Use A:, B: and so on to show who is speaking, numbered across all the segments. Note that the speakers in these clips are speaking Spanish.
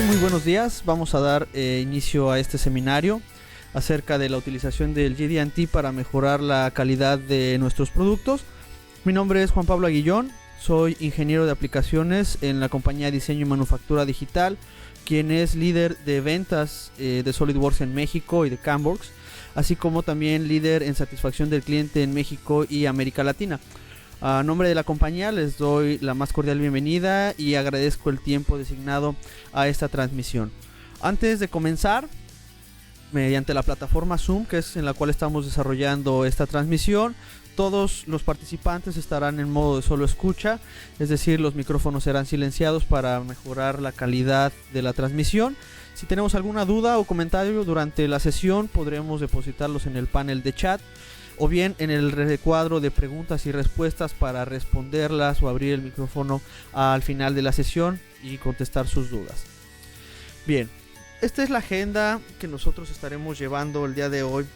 A: Muy buenos días. Vamos a dar inicio a este seminario acerca de la utilización del GD&T para mejorar la calidad de nuestros productos. Mi nombre es Juan Pablo Aguillón, soy ingeniero de aplicaciones en la compañía Diseño y Manufactura Digital, quien es líder de ventas de SolidWorks en México y de CamWorks, así como también líder en satisfacción del cliente en México y América Latina. A nombre de la compañía les doy la más cordial bienvenida y agradezco el tiempo designado a esta transmisión. Antes de comenzar, mediante la plataforma Zoom, que es en la cual estamos desarrollando esta transmisión, todos los participantes estarán en modo de solo escucha, es decir, los micrófonos serán silenciados para mejorar la calidad de la transmisión. Si tenemos alguna duda o comentario durante la sesión, podremos depositarlos en el panel de chat o bien en el recuadro de preguntas y respuestas para responderlas o abrir el micrófono al final de la sesión y contestar sus dudas. Bien, esta es la agenda que nosotros estaremos llevando el día de hoy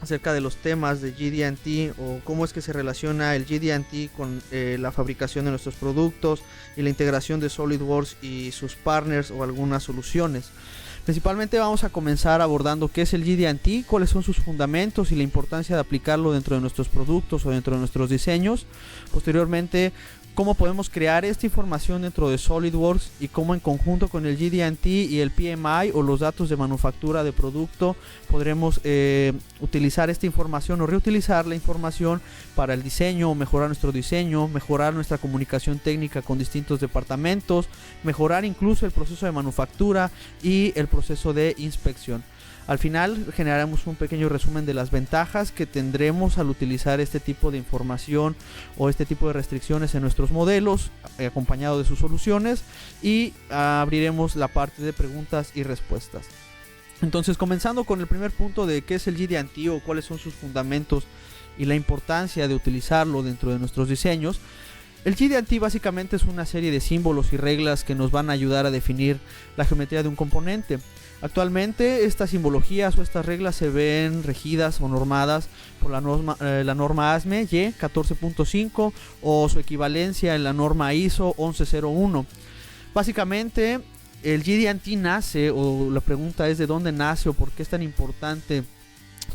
A: acerca de los temas de GD&T o cómo es que se relaciona el GD&T con la fabricación de nuestros productos y la integración de SolidWorks y sus partners o algunas soluciones. Principalmente vamos a comenzar abordando qué es el GD&T, cuáles son sus fundamentos y la importancia de aplicarlo dentro de nuestros productos o dentro de nuestros diseños. Posteriormente, cómo podemos crear esta información dentro de SolidWorks y cómo en conjunto con el GD&T y el PMI o los datos de manufactura de producto podremos utilizar esta información o reutilizar la información para el diseño, mejorar nuestro diseño, mejorar nuestra comunicación técnica con distintos departamentos, mejorar incluso el proceso de manufactura y el proceso de inspección. Al final generaremos un pequeño resumen de las ventajas que tendremos al utilizar este tipo de información o este tipo de restricciones en nuestros modelos, acompañado de sus soluciones, y abriremos la parte de preguntas y respuestas. Entonces, comenzando con el primer punto de qué es el GD&T o cuáles son sus fundamentos y la importancia de utilizarlo dentro de nuestros diseños. El GD&T básicamente es una serie de símbolos y reglas que nos van a ayudar a definir la geometría de un componente. Actualmente estas simbologías o estas reglas se ven regidas o normadas por la norma ASME Y 14.5 o su equivalencia en la norma ISO 1101. Básicamente el GD&T nace, o la pregunta es de dónde nace o por qué es tan importante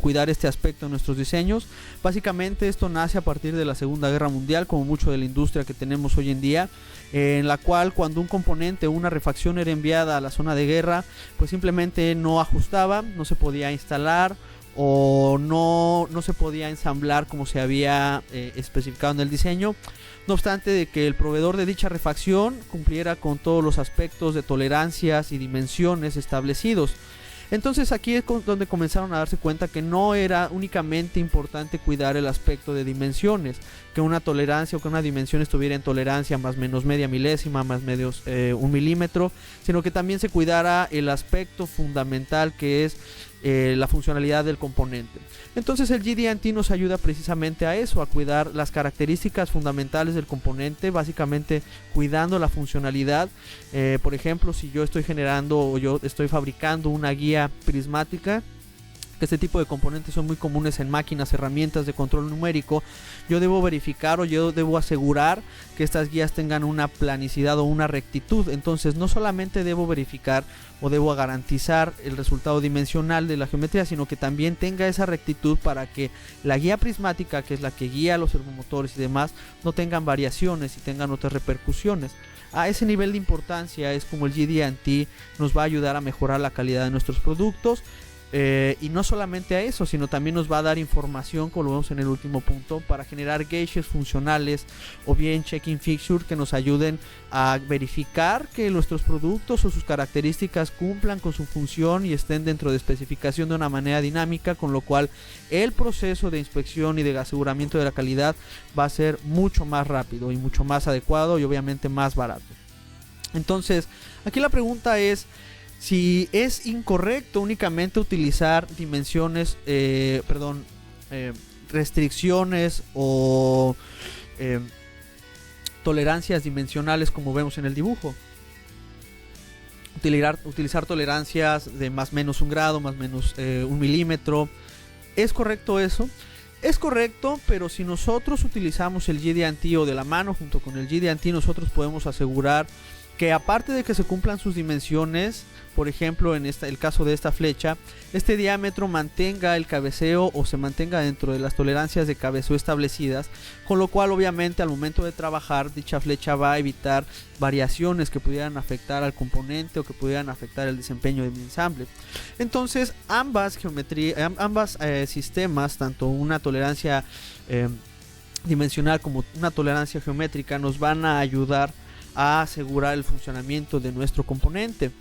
A: cuidar este aspecto en nuestros diseños. Básicamente esto nace a partir de la Segunda Guerra Mundial, como mucho de la industria que tenemos hoy en día, en la cual cuando un componente o una refacción era enviada a la zona de guerra, pues simplemente no ajustaba, no se podía instalar o no se podía ensamblar como se había especificado en el diseño. No obstante de que el proveedor de dicha refacción cumpliera con todos los aspectos de tolerancias y dimensiones establecidos. Entonces aquí es donde comenzaron a darse cuenta que no era únicamente importante cuidar el aspecto de dimensiones, que una tolerancia o que una dimensión estuviera en tolerancia más menos media milésima, más medios 1 milímetro, sino que también se cuidara el aspecto fundamental que es la funcionalidad del componente. Entonces el GD&T nos ayuda precisamente a eso, a cuidar las características fundamentales del componente, básicamente cuidando la funcionalidad. Por ejemplo, si yo estoy generando o yo estoy fabricando una guía prismática, que este tipo de componentes son muy comunes en máquinas, herramientas de control numérico, yo debo verificar o yo debo asegurar que estas guías tengan una planicidad o una rectitud. Entonces no solamente debo verificar o debo garantizar el resultado dimensional de la geometría, sino que también tenga esa rectitud para que la guía prismática, que es la que guía los servomotores y demás, no tengan variaciones y tengan otras repercusiones. A ese nivel de importancia es como el GD&T nos va a ayudar a mejorar la calidad de nuestros productos. Y no solamente a eso, sino también nos va a dar información, como lo vemos en el último punto, para generar gauges funcionales o bien checking fixture que nos ayuden a verificar que nuestros productos o sus características cumplan con su función y estén dentro de especificación de una manera dinámica, con lo cual el proceso de inspección y de aseguramiento de la calidad va a ser mucho más rápido y mucho más adecuado y obviamente más barato. Entonces, aquí la pregunta es si es incorrecto únicamente utilizar dimensiones, restricciones o tolerancias dimensionales como vemos en el dibujo. Utilizar tolerancias de más menos 1 grado, más menos 1 milímetro. ¿Es correcto eso? Es correcto, pero si nosotros utilizamos el GD&T o de la mano junto con el GD&T, nosotros podemos asegurar que aparte de que se cumplan sus dimensiones, por ejemplo en el caso de esta flecha, este diámetro mantenga el cabeceo o se mantenga dentro de las tolerancias de cabeceo establecidas, con lo cual obviamente al momento de trabajar dicha flecha va a evitar variaciones que pudieran afectar al componente o que pudieran afectar el desempeño de mi ensamble. Entonces ambas sistemas, tanto una tolerancia dimensional como una tolerancia geométrica, nos van a ayudar a asegurar el funcionamiento de nuestro componente.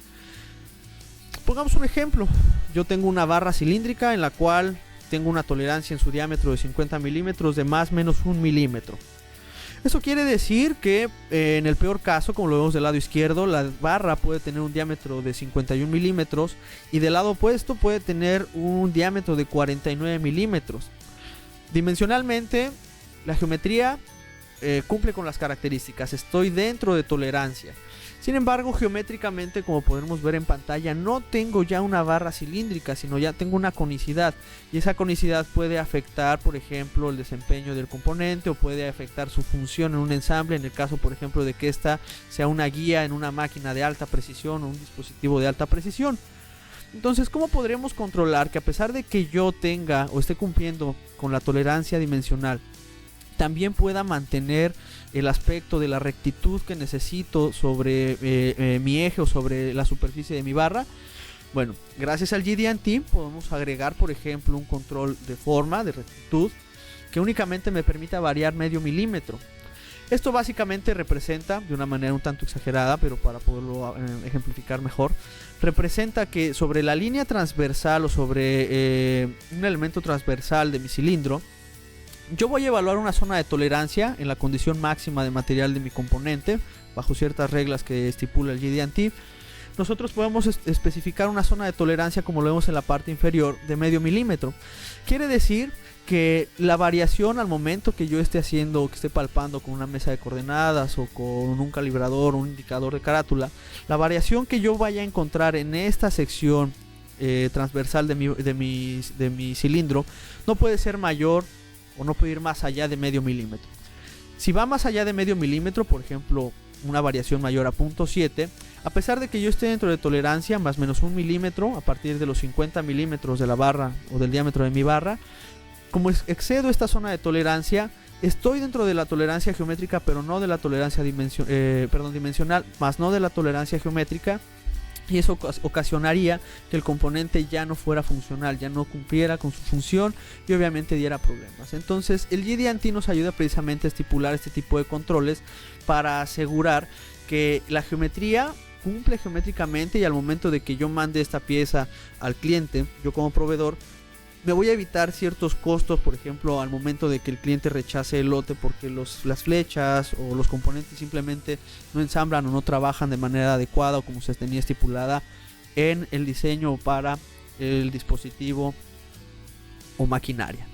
A: Pongamos un ejemplo. Yo tengo una barra cilíndrica en la cual tengo una tolerancia en su diámetro de 50 milímetros de más o menos 1 milímetro. Eso quiere decir que en el peor caso, como lo vemos del lado izquierdo, la barra puede tener un diámetro de 51 milímetros y del lado opuesto puede tener un diámetro de 49 milímetros. Dimensionalmente, la geometría cumple con las características, estoy dentro de tolerancia. Sin embargo, geométricamente, como podemos ver en pantalla, no tengo ya una barra cilíndrica, sino ya tengo una conicidad, y esa conicidad puede afectar, por ejemplo, el desempeño del componente o puede afectar su función en un ensamble, en el caso, por ejemplo, de que esta sea una guía en una máquina de alta precisión o un dispositivo de alta precisión. Entonces, ¿cómo podremos controlar que a pesar de que yo tenga o esté cumpliendo con la tolerancia dimensional, también pueda mantener el aspecto de la rectitud que necesito sobre mi eje o sobre la superficie de mi barra? Bueno, gracias al GD&T podemos agregar, por ejemplo, un control de forma, de rectitud, que únicamente me permita variar medio milímetro. Esto básicamente representa, de una manera un tanto exagerada, pero para poderlo ejemplificar mejor, representa que sobre la línea transversal o sobre un elemento transversal de mi cilindro, yo voy a evaluar una zona de tolerancia en la condición máxima de material de mi componente, bajo ciertas reglas que estipula el GD&T. Nosotros podemos especificar una zona de tolerancia, como lo vemos en la parte inferior, de medio milímetro. Quiere decir que la variación al momento que yo esté haciendo o que esté palpando con una mesa de coordenadas o con un calibrador o un indicador de carátula, la variación que yo vaya a encontrar en esta sección transversal de mi cilindro no puede ser mayor o no puede ir más allá de medio milímetro. Si va más allá de medio milímetro, por ejemplo, una variación mayor a 0.7, a pesar de que yo esté dentro de tolerancia, más o menos 1 milímetro, a partir de los 50 milímetros de la barra o del diámetro de mi barra, como excedo esta zona de tolerancia, estoy dentro de la tolerancia geométrica, pero no de la tolerancia dimensional, más no de la tolerancia geométrica. Y eso ocasionaría que el componente ya no fuera funcional, ya no cumpliera con su función y obviamente diera problemas. Entonces el GD&T nos ayuda precisamente a estipular este tipo de controles para asegurar que la geometría cumple geométricamente, y al momento de que yo mande esta pieza al cliente, yo como proveedor, me voy a evitar ciertos costos, por ejemplo, al momento de que el cliente rechace el lote porque las flechas o los componentes simplemente no ensamblan o no trabajan de manera adecuada o como se tenía estipulada en el diseño para el dispositivo o maquinaria.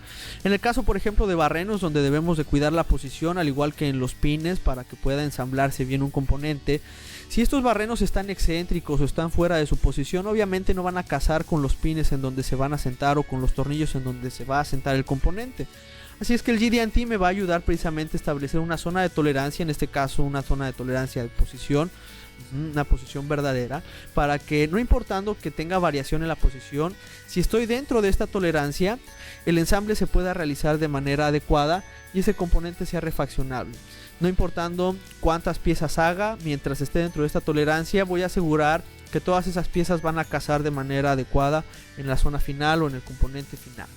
A: En el caso, por ejemplo, de barrenos, donde debemos de cuidar la posición, al igual que en los pines, para que pueda ensamblarse bien un componente, si estos barrenos están excéntricos o están fuera de su posición, obviamente no van a casar con los pines en donde se van a sentar o con los tornillos en donde se va a sentar el componente. Así es que el GD&T me va a ayudar precisamente a establecer una zona de tolerancia, en este caso una zona de tolerancia de posición, una posición verdadera, para que, no importando que tenga variación en la posición, si estoy dentro de esta tolerancia, el ensamble se pueda realizar de manera adecuada y ese componente sea refaccionable. No importando cuántas piezas haga, mientras esté dentro de esta tolerancia, voy a asegurar que todas esas piezas van a casar de manera adecuada en la zona final o en el componente final.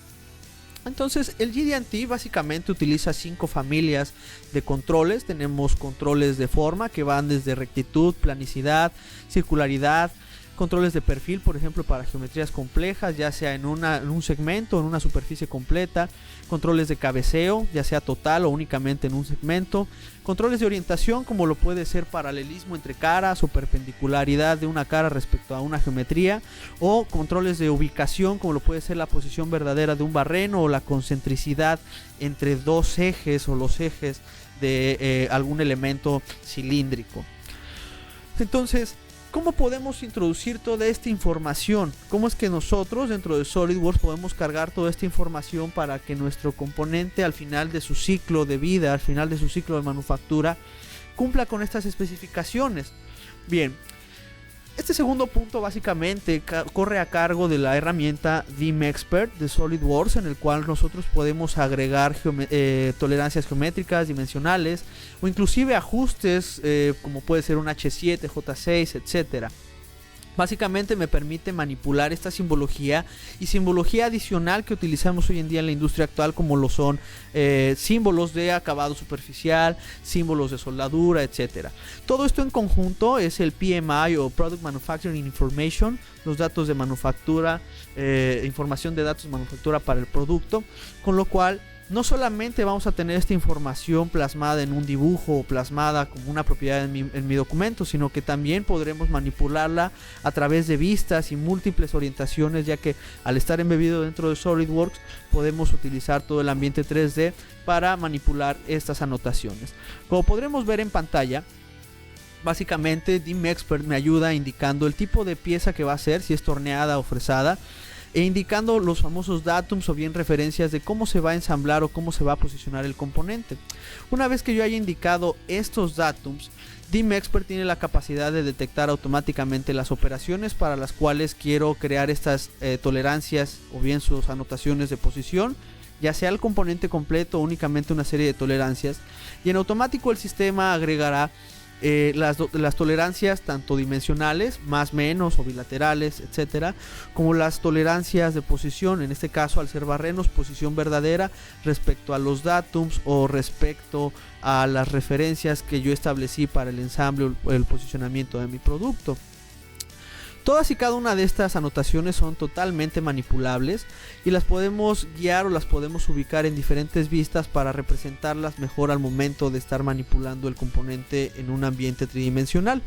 A: Entonces el GD&T básicamente utiliza 5 familias de controles. Tenemos controles de forma que van desde rectitud, planicidad, circularidad, controles de perfil, por ejemplo, para geometrías complejas, ya sea en un segmento o en una superficie completa, controles de cabeceo, ya sea total o únicamente en un segmento, controles de orientación, como lo puede ser paralelismo entre caras o perpendicularidad de una cara respecto a una geometría, o controles de ubicación, como lo puede ser la posición verdadera de un barreno o la concentricidad entre dos ejes o los ejes de algún elemento cilíndrico. Entonces, ¿cómo podemos introducir toda esta información? ¿Cómo es que nosotros dentro de SolidWorks podemos cargar toda esta información para que nuestro componente al final de su ciclo de vida, al final de su ciclo de manufactura, cumpla con estas especificaciones? Bien, este segundo punto básicamente corre a cargo de la herramienta DIMExpert de SolidWorks, en el cual nosotros podemos agregar tolerancias geométricas, dimensionales o inclusive ajustes como puede ser un H7, J6, etcétera. Básicamente me permite manipular esta simbología y simbología adicional que utilizamos hoy en día en la industria actual, como lo son símbolos de acabado superficial, símbolos de soldadura, etcétera. Todo esto en conjunto es el PMI o Product Manufacturing Information, los datos de manufactura, información de datos de manufactura para el producto, con lo cual no solamente vamos a tener esta información plasmada en un dibujo o plasmada como una propiedad en mi documento, sino que también podremos manipularla a través de vistas y múltiples orientaciones, ya que al estar embebido dentro de SolidWorks podemos utilizar todo el ambiente 3D para manipular estas anotaciones. Como podremos ver en pantalla, básicamente DIMExpert me ayuda indicando el tipo de pieza que va a ser, si es torneada o fresada, e indicando los famosos datums o bien referencias de cómo se va a ensamblar o cómo se va a posicionar el componente. Una vez que yo haya indicado estos datums, DIMExpert tiene la capacidad de detectar automáticamente las operaciones para las cuales quiero crear estas tolerancias o bien sus anotaciones de posición, ya sea el componente completo o únicamente una serie de tolerancias, y en automático el sistema agregará las tolerancias tanto dimensionales, más, menos o bilaterales, etcétera, como las tolerancias de posición, en este caso al ser barrenos, posición verdadera respecto a los datums o respecto a las referencias que yo establecí para el ensamble o el posicionamiento de mi producto. Todas y cada una de estas anotaciones son totalmente manipulables y las podemos guiar o las podemos ubicar en diferentes vistas para representarlas mejor al momento de estar manipulando el componente en un ambiente tridimensional.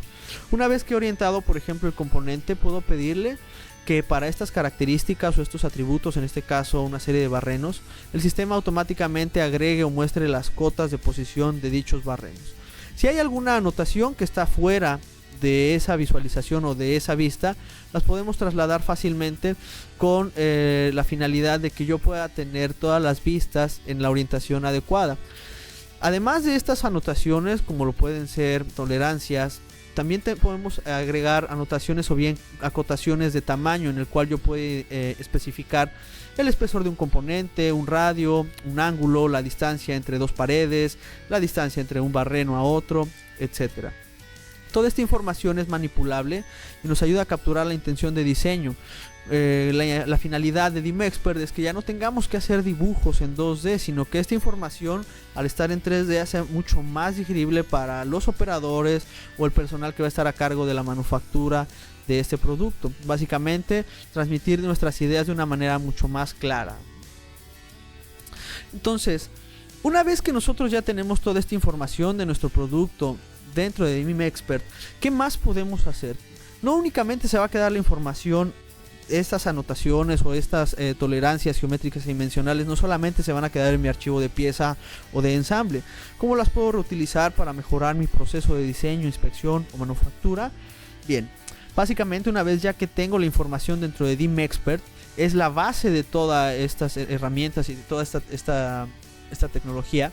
A: Una vez que he orientado, por ejemplo, el componente, puedo pedirle que para estas características o estos atributos, en este caso una serie de barrenos, el sistema automáticamente agregue o muestre las cotas de posición de dichos barrenos. Si hay alguna anotación que está fuera de esa visualización o de esa vista, las podemos trasladar fácilmente con la finalidad de que yo pueda tener todas las vistas en la orientación adecuada. Además de estas anotaciones, como lo pueden ser tolerancias, también podemos agregar anotaciones o bien acotaciones de tamaño, en el cual yo puedo especificar el espesor de un componente, un radio, un ángulo, la distancia entre dos paredes, la distancia entre un barreno a otro, etcétera. Toda esta información es manipulable y nos ayuda a capturar la intención de diseño. La finalidad de DIMExpert es que ya no tengamos que hacer dibujos en 2D, sino que esta información, al estar en 3D, hace mucho más digerible para los operadores o el personal que va a estar a cargo de la manufactura de este producto. Básicamente, transmitir nuestras ideas de una manera mucho más clara. Entonces, una vez que nosotros ya tenemos toda esta información de nuestro producto dentro de DIMExpert, ¿qué más podemos hacer? No únicamente se va a quedar la información, estas anotaciones o estas tolerancias geométricas y dimensionales no solamente se van a quedar en mi archivo de pieza o de ensamble. ¿Cómo las puedo reutilizar para mejorar mi proceso de diseño, inspección o manufactura? Bien, básicamente una vez ya que tengo la información dentro de DIMExpert, es la base de todas estas herramientas y de toda esta tecnología.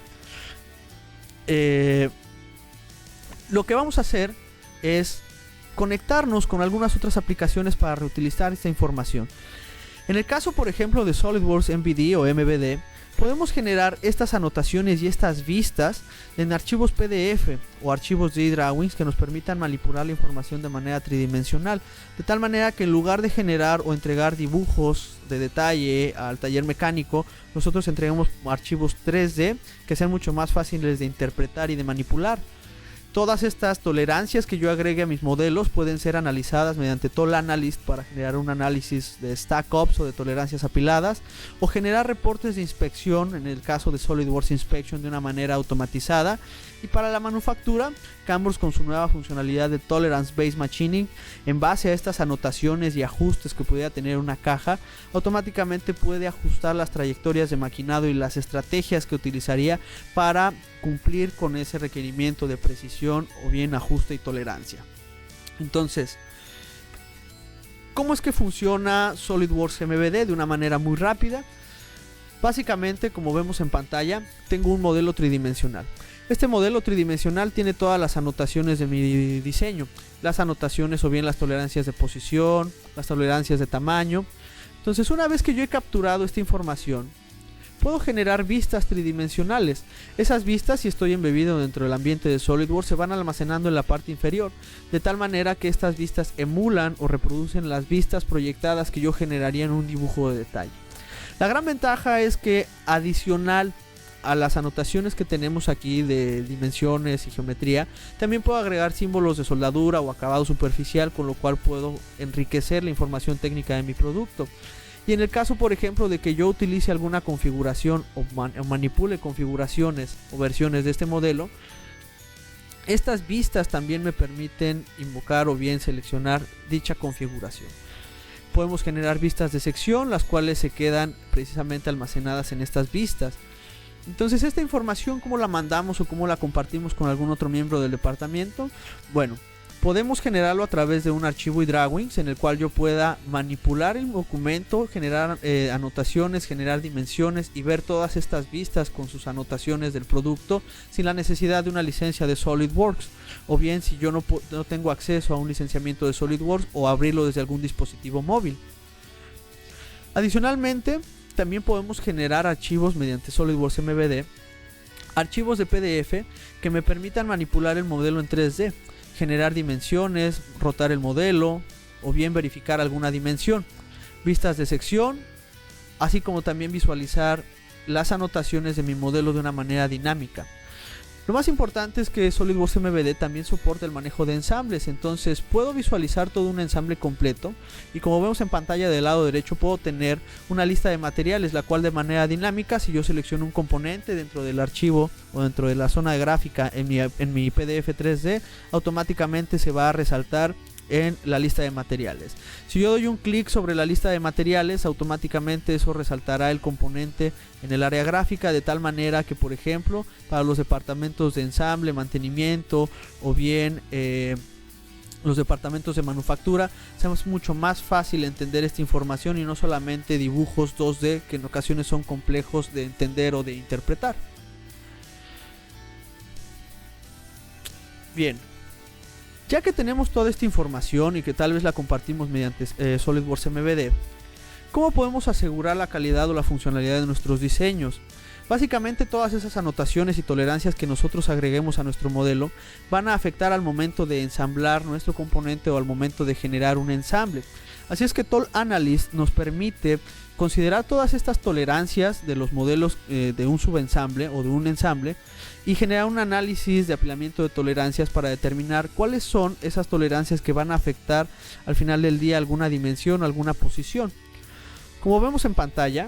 A: Lo que vamos a hacer es conectarnos con algunas otras aplicaciones para reutilizar esta información. En el caso, por ejemplo, de SolidWorks MVD o MVD, podemos generar estas anotaciones y estas vistas en archivos PDF o archivos de drawings que nos permitan manipular la información de manera tridimensional, de tal manera que en lugar de generar o entregar dibujos de detalle al taller mecánico, nosotros entregamos archivos 3D que sean mucho más fáciles de interpretar y de manipular. Todas estas tolerancias que yo agregue a mis modelos pueden ser analizadas mediante Tool Analyst para generar un análisis de stack-ups o de tolerancias apiladas, o generar reportes de inspección en el caso de SolidWorks Inspection de una manera automatizada. Y para la manufactura, Cambrux, con su nueva funcionalidad de Tolerance Based Machining, en base a estas anotaciones y ajustes que pudiera tener una caja, automáticamente puede ajustar las trayectorias de maquinado y las estrategias que utilizaría para cumplir con ese requerimiento de precisión o bien ajuste y tolerancia. Entonces, ¿cómo es que funciona SolidWorks MVD? De una manera muy rápida. Básicamente, como vemos en pantalla, tengo un modelo tridimensional. Este modelo tridimensional tiene todas las anotaciones de mi diseño, las anotaciones o bien las tolerancias de posición, las tolerancias de tamaño. Entonces, una vez que yo he capturado esta información, puedo generar vistas tridimensionales. Esas vistas, si estoy embebido dentro del ambiente de SolidWorks, se van almacenando en la parte inferior, de tal manera que estas vistas emulan o reproducen las vistas proyectadas que yo generaría en un dibujo de detalle. La gran ventaja es que, adicional a las anotaciones que tenemos aquí de dimensiones y geometría, también puedo agregar símbolos de soldadura o acabado superficial, con lo cual puedo enriquecer la información técnica de mi producto. Y en el caso, por ejemplo, de que yo utilice alguna configuración o manipule configuraciones o versiones de este modelo, estas vistas también me permiten invocar o bien seleccionar dicha configuración. Podemos generar vistas de sección, las cuales se quedan precisamente almacenadas en estas vistas. Entonces, esta información, ¿cómo la mandamos o cómo la compartimos con algún otro miembro del departamento? Bueno, podemos generarlo a través de un archivo iDrawings en el cual yo pueda manipular el documento, generar anotaciones, generar dimensiones y ver todas estas vistas con sus anotaciones del producto sin la necesidad de una licencia de SolidWorks, o bien si yo no tengo acceso a un licenciamiento de SolidWorks, o abrirlo desde algún dispositivo móvil. Adicionalmente, también podemos generar archivos mediante SolidWorks MVD, archivos de PDF que me permitan manipular el modelo en 3D, generar dimensiones, rotar el modelo o bien verificar alguna dimensión, vistas de sección, así como también visualizar las anotaciones de mi modelo de una manera dinámica. Lo más importante es que SolidWorks MVD también soporta el manejo de ensambles, entonces puedo visualizar todo un ensamble completo, y como vemos en pantalla del lado derecho puedo tener una lista de materiales, la cual de manera dinámica, si yo selecciono un componente dentro del archivo o dentro de la zona de gráfica en mi PDF 3D, automáticamente se va a resaltar en la lista de materiales. Si yo doy un clic sobre la lista de materiales, automáticamente eso resaltará el componente en el área gráfica, de tal manera que, por ejemplo, para los departamentos de ensamble, mantenimiento o bien los departamentos de manufactura, sea mucho más fácil entender esta información y no solamente dibujos 2D que en ocasiones son complejos de entender o de interpretar. Bien, ya que tenemos toda esta información y que tal vez la compartimos mediante SolidWorks MVD, ¿cómo podemos asegurar la calidad o la funcionalidad de nuestros diseños? Básicamente, todas esas anotaciones y tolerancias que nosotros agreguemos a nuestro modelo van a afectar al momento de ensamblar nuestro componente o al momento de generar un ensamble. Así es que Tool Analyst nos permite considerar todas estas tolerancias de los modelos de un subensamble o de un ensamble y generar un análisis de apilamiento de tolerancias para determinar cuáles son esas tolerancias que van a afectar al final del día alguna dimensión o alguna posición. Como vemos en pantalla,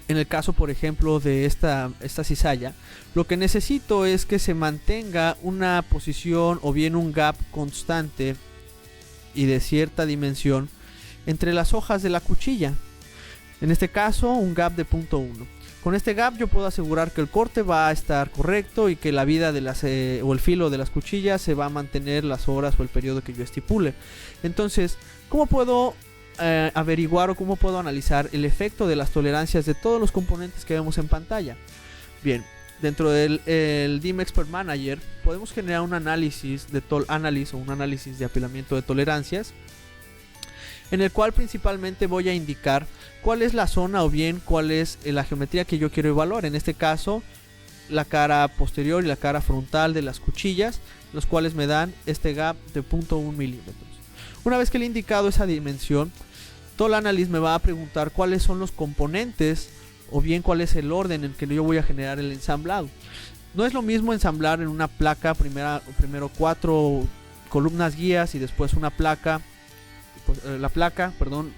A: en el caso por ejemplo de esta cizalla, lo que necesito es que se mantenga una posición o bien un gap constante y de cierta dimensión entre las hojas de la cuchilla. En este caso, un gap de 0.1. Con este gap yo puedo asegurar que el corte va a estar correcto y que la vida de o el filo de las cuchillas se va a mantener las horas o el periodo que yo estipule. Entonces, ¿cómo puedo averiguar o cómo puedo analizar el efecto de las tolerancias de todos los componentes que vemos en pantalla? Bien, dentro del DIM Expert Manager podemos generar un análisis de Tool Analysis o un análisis de apilamiento de tolerancias, en el cual principalmente voy a indicar cuál es la zona o bien cuál es la geometría que yo quiero evaluar. En este caso, la cara posterior y la cara frontal de las cuchillas, los cuales me dan este gap de 0.1 milímetros. Una vez que le he indicado esa dimensión, Tool Analyst me va a preguntar cuáles son los componentes o bien cuál es el orden en que yo voy a generar el ensamblado. No es lo mismo ensamblar en una placa primero 4 columnas guías y después una placa,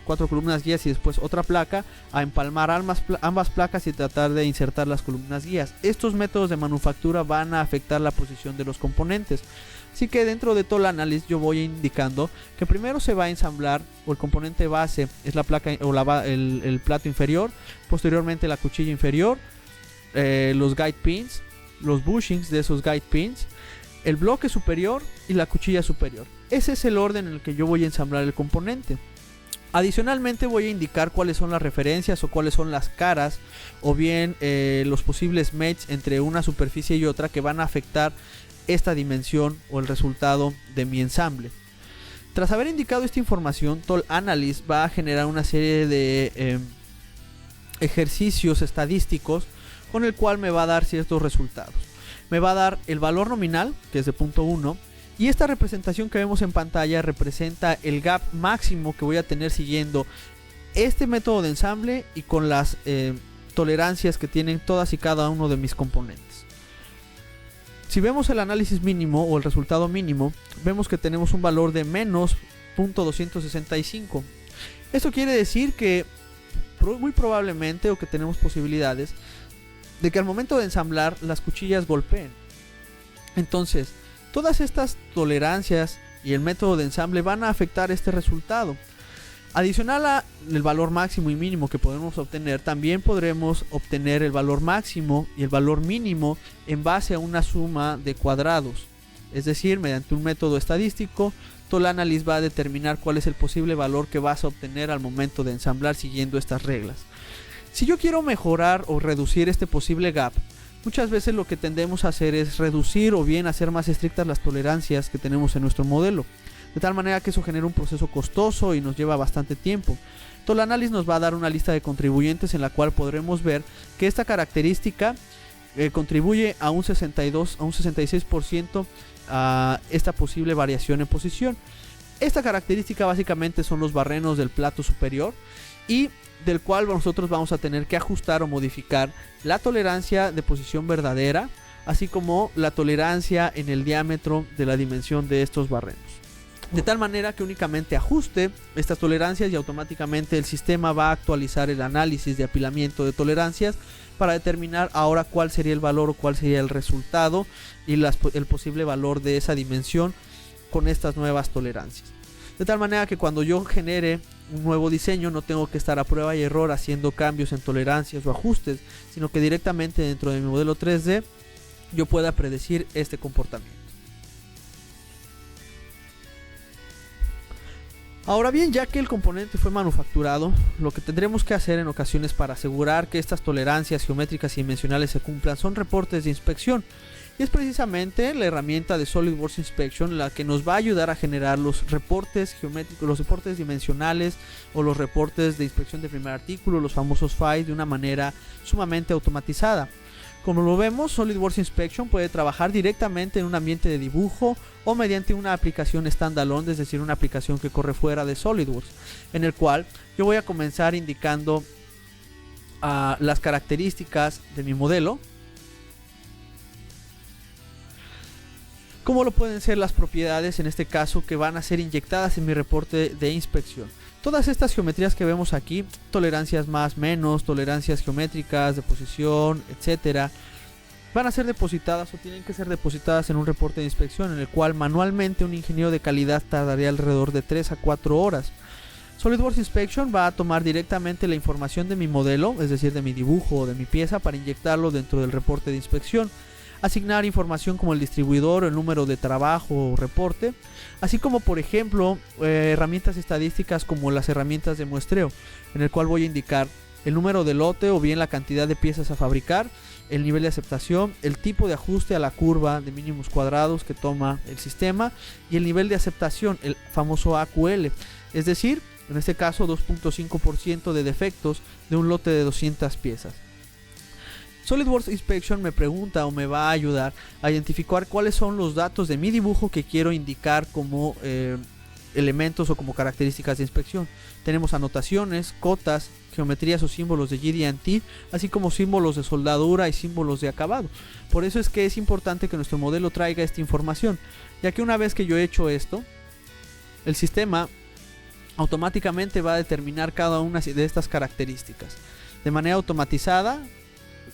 A: 4 columnas guías y después otra placa, a empalmar ambas placas y tratar de insertar las columnas guías. Estos métodos de manufactura van a afectar la posición de los componentes. Así que dentro de Tool Analyst yo voy indicando que primero se va a ensamblar, o el componente base es la placa o el plato inferior, posteriormente la cuchilla inferior, los guide pins, los bushings de esos guide pins, el bloque superior y la cuchilla superior. Ese es el orden en el que yo voy a ensamblar el componente. Adicionalmente voy a indicar cuáles son las referencias o cuáles son las caras o bien los posibles matches entre una superficie y otra que van a afectar esta dimensión o el resultado de mi ensamble. Tras haber indicado esta información, Tool Analyst va a generar una serie de ejercicios estadísticos con el cual me va a dar ciertos resultados. Me va a dar el valor nominal, que es de 0.1, y esta representación que vemos en pantalla representa el gap máximo que voy a tener siguiendo este método de ensamble y con las tolerancias que tienen todas y cada uno de mis componentes. Si vemos el análisis mínimo o el resultado mínimo, vemos que tenemos un valor de menos 0.265. Esto quiere decir que muy probablemente, o que tenemos posibilidades de que al momento de ensamblar las cuchillas golpeen. Entonces, todas estas tolerancias y el método de ensamble van a afectar este resultado. Adicional al valor máximo y mínimo que podemos obtener, también podremos obtener el valor máximo y el valor mínimo en base a una suma de cuadrados. Es decir, mediante un método estadístico, Tool Analyst va a determinar cuál es el posible valor que vas a obtener al momento de ensamblar siguiendo estas reglas. Si yo quiero mejorar o reducir este posible gap, muchas veces lo que tendemos a hacer es reducir o bien hacer más estrictas las tolerancias que tenemos en nuestro modelo, de tal manera que eso genera un proceso costoso y nos lleva bastante tiempo. Tool Analyst nos va a dar una lista de contribuyentes en la cual podremos ver que esta característica contribuye a un 62, a un 66% a esta posible variación en posición. Esta característica básicamente son los barrenos del plato superior y del cual nosotros vamos a tener que ajustar o modificar la tolerancia de posición verdadera, así como la tolerancia en el diámetro de la dimensión de estos barrenos. De tal manera que únicamente ajuste estas tolerancias y automáticamente el sistema va a actualizar el análisis de apilamiento de tolerancias para determinar ahora cuál sería el valor o cuál sería el resultado y el posible valor de esa dimensión con estas nuevas tolerancias. De tal manera que cuando yo genere un nuevo diseño no tengo que estar a prueba y error haciendo cambios en tolerancias o ajustes, sino que directamente dentro de mi modelo 3D yo pueda predecir este comportamiento. Ahora bien, ya que el componente fue manufacturado, lo que tendremos que hacer en ocasiones para asegurar que estas tolerancias geométricas y dimensionales se cumplan son reportes de inspección. Y es precisamente la herramienta de SolidWorks Inspection la que nos va a ayudar a generar los reportes geométricos, los reportes dimensionales o los reportes de inspección de primer artículo, los famosos FIDE, de una manera sumamente automatizada. Como lo vemos, SolidWorks Inspection puede trabajar directamente en un ambiente de dibujo o mediante una aplicación standalone, es decir, una aplicación que corre fuera de SolidWorks, en el cual yo voy a comenzar indicando las características de mi modelo, como lo pueden ser las propiedades, en este caso, que van a ser inyectadas en mi reporte de inspección. Todas estas geometrías que vemos aquí, tolerancias más, menos, tolerancias geométricas, de posición, etcétera, van a ser depositadas o tienen que ser depositadas en un reporte de inspección, en el cual manualmente un ingeniero de calidad tardaría alrededor de 3 a 4 horas. SolidWorks Inspection va a tomar directamente la información de mi modelo, es decir, de mi dibujo o de mi pieza, para inyectarlo dentro del reporte de inspección. Asignar información como el distribuidor o el número de trabajo o reporte, así como por ejemplo herramientas estadísticas como las herramientas de muestreo, en el cual voy a indicar el número de lote o bien la cantidad de piezas a fabricar, el nivel de aceptación, el tipo de ajuste a la curva de mínimos cuadrados que toma el sistema y el nivel de aceptación, el famoso AQL, es decir, en este caso 2.5% de defectos de un lote de 200 piezas. SolidWorks Inspection me pregunta o me va a ayudar a identificar cuáles son los datos de mi dibujo que quiero indicar como elementos o como características de inspección. Tenemos anotaciones, cotas, geometrías o símbolos de GD&T, así como símbolos de soldadura y símbolos de acabado. Por eso es que es importante que nuestro modelo traiga esta información, ya que una vez que yo he hecho esto, el sistema automáticamente va a determinar cada una de estas características. De manera automatizada,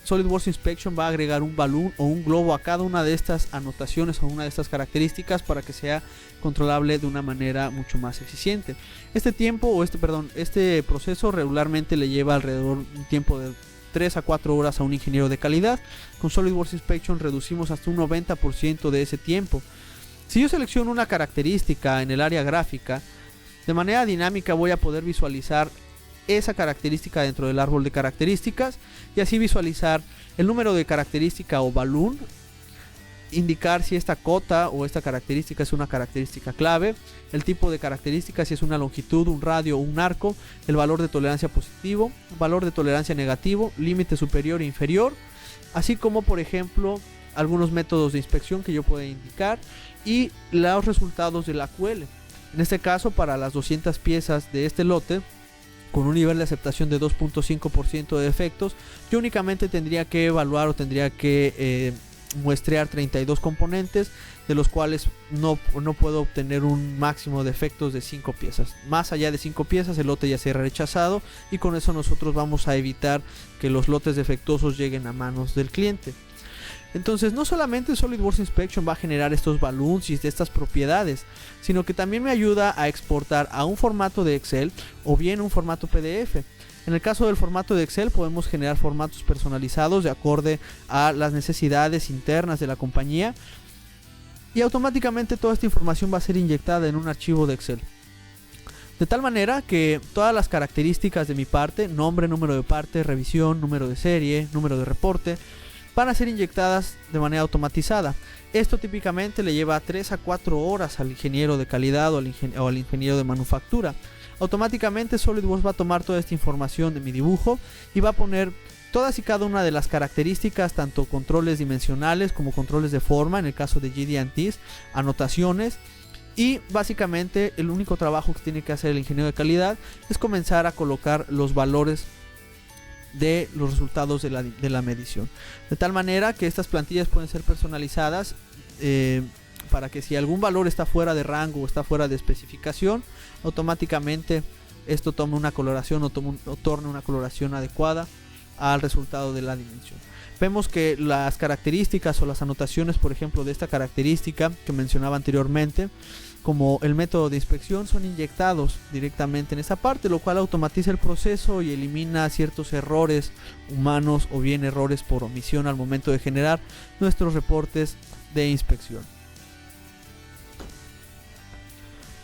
A: SolidWorks Inspection va a agregar un balloon o un globo a cada una de estas anotaciones o una de estas características para que sea controlable de una manera mucho más eficiente. Este proceso regularmente le lleva alrededor de un tiempo de 3 a 4 horas a un ingeniero de calidad. Con SolidWorks Inspection reducimos hasta un 90% de ese tiempo. Si yo selecciono una característica en el área gráfica, De manera dinámica voy a poder visualizar esa característica dentro del árbol de características y así visualizar el número de característica o balloon, indicar si esta cota o esta característica es una característica clave, el tipo de característica, si es una longitud, un radio o un arco, el valor de tolerancia positivo, valor de tolerancia negativo, límite superior e inferior, así como por ejemplo algunos métodos de inspección que yo pueda indicar y los resultados de la QL. En este caso, para las 200 piezas de este lote con un nivel de aceptación de 2.5% de defectos, yo únicamente tendría que evaluar o tendría que muestrear 32 componentes, de los cuales no puedo obtener un máximo de defectos de 5 piezas. Más allá de 5 piezas el lote ya será rechazado y con eso nosotros vamos a evitar que los lotes defectuosos lleguen a manos del cliente. Entonces no solamente SolidWorks Inspection va a generar estos balloons y de estas propiedades, sino que también me ayuda a exportar a un formato de Excel o bien un formato PDF. En el caso del formato de Excel podemos generar formatos personalizados de acorde a las necesidades internas de la compañía y automáticamente toda esta información va a ser inyectada en un archivo de Excel. De tal manera que todas las características de mi parte, nombre, número de parte, revisión, número de serie, número de reporte, van a ser inyectadas de manera automatizada. Esto típicamente le lleva 3 a 4 horas al ingeniero de calidad o al ingeniero de manufactura. Automáticamente SolidWorks va a tomar toda esta información de mi dibujo y va a poner todas y cada una de las características, tanto controles dimensionales como controles de forma, en el caso de GD&Ts, anotaciones, y básicamente el único trabajo que tiene que hacer el ingeniero de calidad es comenzar a colocar los valores de los resultados de la medición, de tal manera que estas plantillas pueden ser personalizadas para que si algún valor está fuera de rango o está fuera de especificación, automáticamente esto tome una coloración o torne una coloración adecuada al resultado de la dimensión. Vemos que las características o las anotaciones, por ejemplo, de esta característica que mencionaba anteriormente, como el método de inspección, son inyectados directamente en esa parte, lo cual automatiza el proceso y elimina ciertos errores humanos o bien errores por omisión al momento de generar nuestros reportes de inspección.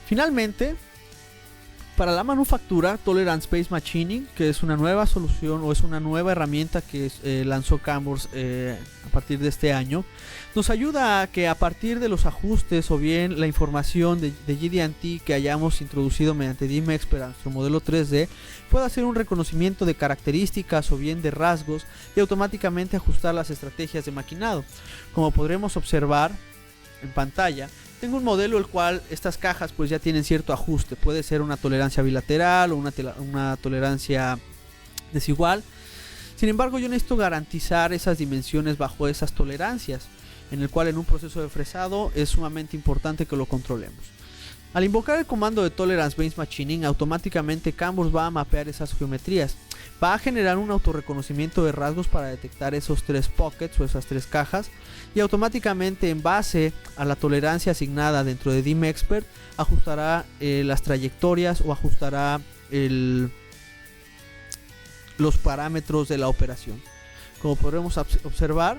A: Finalmente, para la manufactura, Tolerance-Based Machining, que es una nueva solución o es una nueva herramienta que lanzó Camworks a partir de este año, nos ayuda a que a partir de los ajustes o bien la información de GD&T que hayamos introducido mediante DMExpert a nuestro modelo 3D, pueda hacer un reconocimiento de características o bien de rasgos y automáticamente ajustar las estrategias de maquinado. Como podremos observar en pantalla, tengo un modelo el cual estas cajas pues ya tienen cierto ajuste, puede ser una tolerancia bilateral o una tolerancia desigual. Sin embargo, yo necesito garantizar esas dimensiones bajo esas tolerancias, en el cual en un proceso de fresado es sumamente importante que lo controlemos. Al invocar el comando de Tolerance-Based Machining, automáticamente Camworks va a mapear esas geometrías, va a generar un autorreconocimiento de rasgos para detectar esos 3 pockets o esas 3 cajas, y automáticamente en base a la tolerancia asignada dentro de DMExpert ajustará las trayectorias o ajustará los parámetros de la operación. Como podremos observar,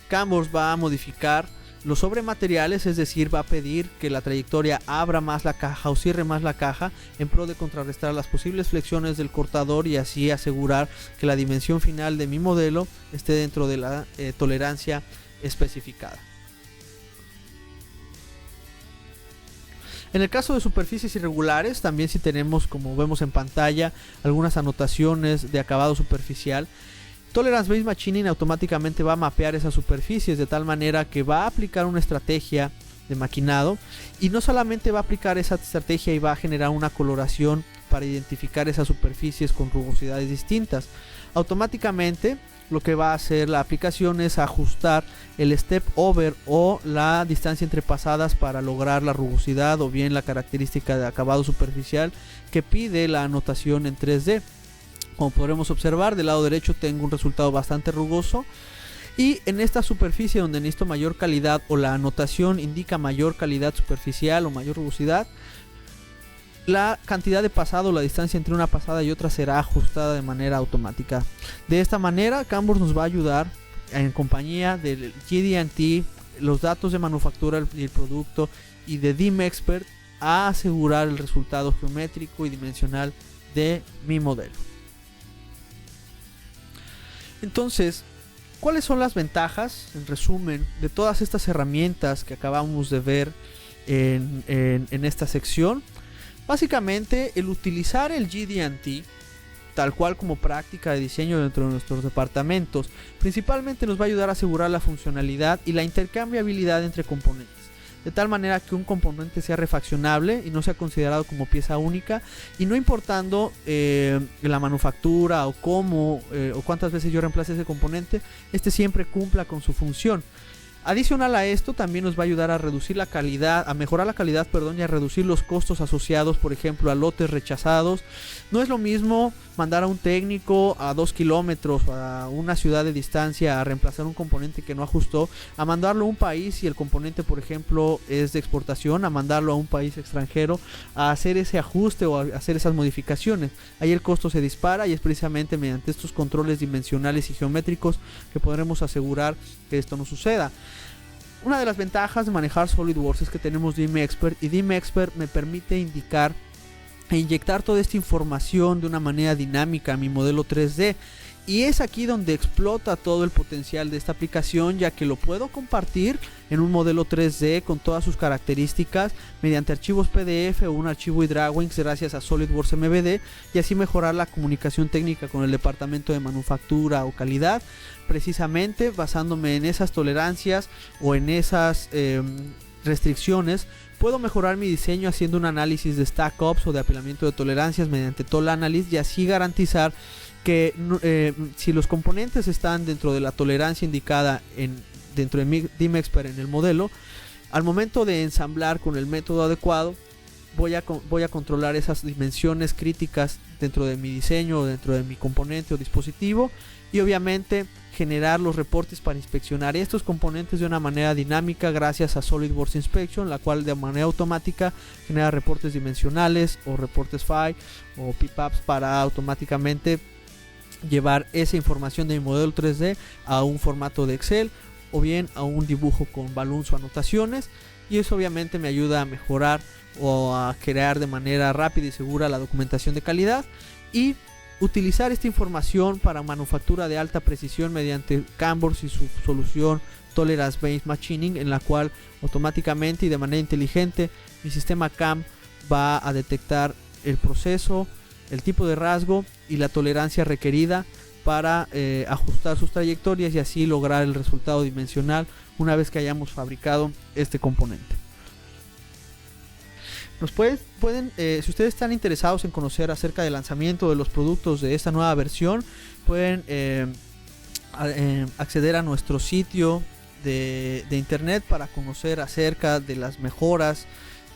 A: Camworks va a modificar los sobremateriales, es decir, va a pedir que la trayectoria abra más la caja o cierre más la caja en pro de contrarrestar las posibles flexiones del cortador y así asegurar que la dimensión final de mi modelo esté dentro de la tolerancia especificada. En el caso de superficies irregulares, también si tenemos, como vemos en pantalla, algunas anotaciones de acabado superficial, Tolerance-Based Machining automáticamente va a mapear esas superficies de tal manera que va a aplicar una estrategia de maquinado y no solamente va a aplicar esa estrategia y va a generar una coloración para identificar esas superficies con rugosidades distintas. Automáticamente lo que va a hacer la aplicación es ajustar el step over o la distancia entre pasadas para lograr la rugosidad o bien la característica de acabado superficial que pide la anotación en 3D. Como podremos observar, del lado derecho tengo un resultado bastante rugoso y en esta superficie donde necesito mayor calidad o la anotación indica mayor calidad superficial o mayor rugosidad, la cantidad de pasado, la distancia entre una pasada y otra será ajustada de manera automática. De esta manera, Camworks nos va a ayudar en compañía de GD&T, los datos de manufactura y el producto y de DMExpert a asegurar el resultado geométrico y dimensional de mi modelo. Entonces, ¿cuáles son las ventajas, en resumen, de todas estas herramientas que acabamos de ver en esta sección? Básicamente, el utilizar el GD&T tal cual como práctica de diseño dentro de nuestros departamentos, principalmente nos va a ayudar a asegurar la funcionalidad y la intercambiabilidad entre componentes, de tal manera que un componente sea refaccionable y no sea considerado como pieza única, y no importando la manufactura o cómo o cuántas veces yo reemplace ese componente, este siempre cumpla con su función. Adicional a esto, también nos va a ayudar a reducir la calidad, a mejorar la calidad, y a reducir los costos asociados, por ejemplo, a lotes rechazados. No es lo mismo mandar a un técnico a 2 kilómetros a una ciudad de distancia a reemplazar un componente que no ajustó, a mandarlo a un país y el componente, por ejemplo, es de exportación, a mandarlo a un país extranjero a hacer ese ajuste o a hacer esas modificaciones. Ahí el costo se dispara y es precisamente mediante estos controles dimensionales y geométricos que podremos asegurar que esto no suceda. Una de las ventajas de manejar SolidWorks es que tenemos DimExpert, y DimExpert me permite indicar e inyectar toda esta información de una manera dinámica a mi modelo 3D, y es aquí donde explota todo el potencial de esta aplicación, ya que lo puedo compartir en un modelo 3D con todas sus características mediante archivos PDF o un archivo iDrawings gracias a SolidWorks MVD, y así mejorar la comunicación técnica con el departamento de manufactura o calidad, precisamente basándome en esas tolerancias o en esas restricciones. Puedo mejorar mi diseño haciendo un análisis de stack ups o de apilamiento de tolerancias mediante Toll Analysis, y así garantizar que si los componentes están dentro de la tolerancia indicada dentro de DimExpert en el modelo, al momento de ensamblar con el método adecuado, voy a controlar esas dimensiones críticas dentro de mi diseño o dentro de mi componente o dispositivo, y obviamente generar los reportes para inspeccionar estos componentes de una manera dinámica gracias a SolidWorks Inspection, la cual de manera automática genera reportes dimensionales o reportes FI o PIPAPs para automáticamente llevar esa información de mi modelo 3D a un formato de Excel o bien a un dibujo con balloons o anotaciones, y eso obviamente me ayuda a mejorar o a crear de manera rápida y segura la documentación de calidad y utilizar esta información para manufactura de alta precisión mediante CAMWORKS y su solución Tolerance Based Machining, en la cual automáticamente y de manera inteligente mi sistema CAM va a detectar el proceso, el tipo de rasgo y la tolerancia requerida para ajustar sus trayectorias y así lograr el resultado dimensional una vez que hayamos fabricado este componente. Si ustedes están interesados en conocer acerca del lanzamiento de los productos de esta nueva versión, pueden acceder a nuestro sitio de internet para conocer acerca de las mejoras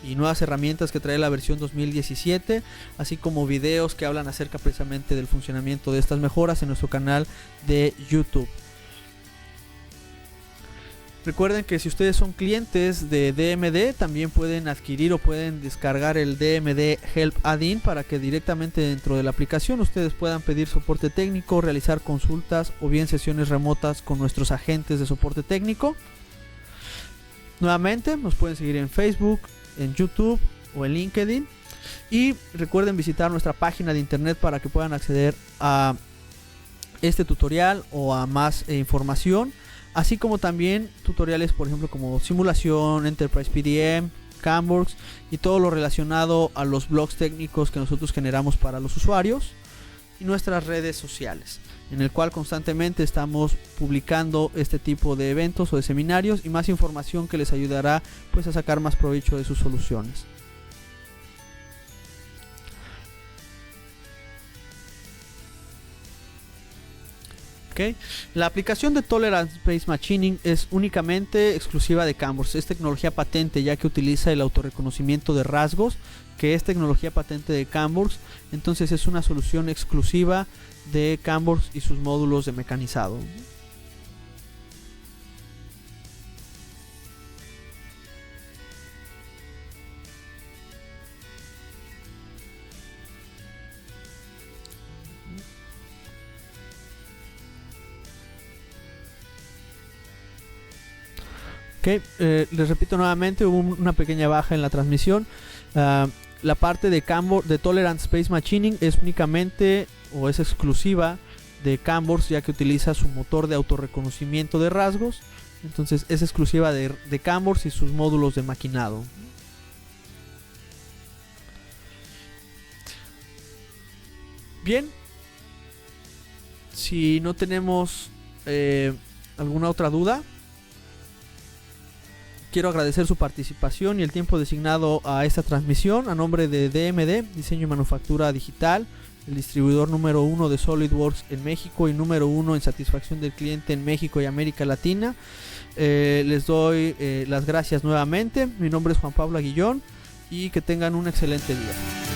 A: y nuevas herramientas que trae la versión 2017, así como videos que hablan acerca precisamente del funcionamiento de estas mejoras en nuestro canal de YouTube. Recuerden que si ustedes son clientes de DMD, también pueden adquirir o pueden descargar el DMD Help Add-in para que directamente dentro de la aplicación ustedes puedan pedir soporte técnico, realizar consultas o bien sesiones remotas con nuestros agentes de soporte técnico. Nuevamente nos pueden seguir en Facebook, en YouTube o en LinkedIn, y recuerden visitar nuestra página de internet para que puedan acceder a este tutorial o a más información, así como también tutoriales, por ejemplo, como simulación, Enterprise PDM, CAMWORKS y todo lo relacionado a los blogs técnicos que nosotros generamos para los usuarios, y nuestras redes sociales, en el cual constantemente estamos publicando este tipo de eventos o de seminarios y más información que les ayudará pues a sacar más provecho de sus soluciones. Okay. La aplicación de Tolerance Based Machining es únicamente exclusiva de CAMWORKS. Es tecnología patente, ya que utiliza el autorreconocimiento de rasgos, que es tecnología patente de CAMWORKS. Entonces es una solución exclusiva de CAMWORKS y sus módulos de mecanizado. Ok, les repito nuevamente, hubo una pequeña baja en la transmisión. La parte de Camborst, de Tolerant Space Machining, es únicamente o es exclusiva de Camborst, ya que utiliza su motor de autorreconocimiento de rasgos. Entonces es exclusiva de Camborst y sus módulos de maquinado. Bien, si no tenemos alguna otra duda, quiero agradecer su participación y el tiempo designado a esta transmisión a nombre de DMD, Diseño y Manufactura Digital, el distribuidor número 1 de SolidWorks en México y número 1 en satisfacción del cliente en México y América Latina. Les doy las gracias nuevamente. Mi nombre es Juan Pablo Aguillón y que tengan un excelente día.